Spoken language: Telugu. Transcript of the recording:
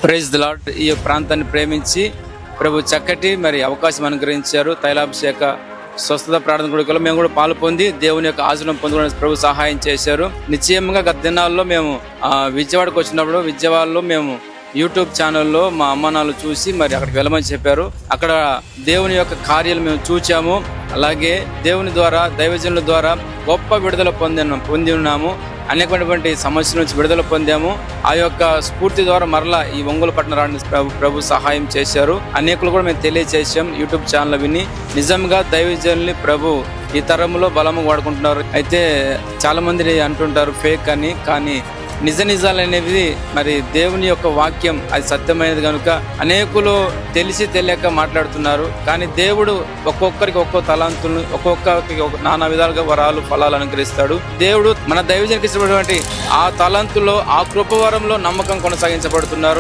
Praise the lord. ఈ ప్రాంతాన్ని ప్రేమించి ప్రభు చక్కటి అవకాశం అనుగ్రహించారు. తైలాభిషేక స్వస్థత ప్రార్థన గుడికలో మేము కూడా పాలు పొంది దేవుని యొక్క ఆశీర్వాదం పొందుకోవడానికి ప్రభు సహాయం చేశారు. నిశ్చయంగా గత దినాల్లో మేము విజయవాడకు వచ్చినప్పుడు విజయవాడలో మేము యూట్యూబ్ ఛానల్లో మా అమ్మానాలు చూసి అక్కడికి వెళ్ళమని చెప్పారు. అక్కడ దేవుని యొక్క కార్యాలు మేము చూచాము. అలాగే దేవుని ద్వారా దైవజనుల ద్వారా గొప్ప విడుదల పొంది ఉన్నాము. అనేకమైనటువంటి సమస్యల నుంచి విడుదల పొందాము. ఆ యొక్క స్ఫూర్తి ద్వారా మరలా ఈ ఒంగోలు పట్టణ రావడానికి ప్రభు సహాయం చేశారు. అనేకులు కూడా మేము తెలియజేసాం యూట్యూబ్ ఛానల్ విని. నిజంగా దైవజనుల్ని ప్రభు ఈ తరంలో బలము వాడుకుంటున్నారు. అయితే చాలా మంది అంటుంటారు ఫేక్ అని, కానీ నిజాలు అనేవి దేవుని యొక్క వాక్యం అది సత్యమైనది కనుక అనేకులు తెలిసి తెలియక మాట్లాడుతున్నారు. కానీ దేవుడు ఒక్కొక్కరికి ఒక్కో తలాంతులను ఒక్కొక్కరికి నానా విధాలుగా వరాలు ఫలాలు అనుగ్రహిస్తాడు. దేవుడు మన దైవజనునికి ఇచ్చినటువంటి ఆ తలాంతులో ఆ కృపవరంలో నమ్మకం కొనసాగించబడుతున్నారు.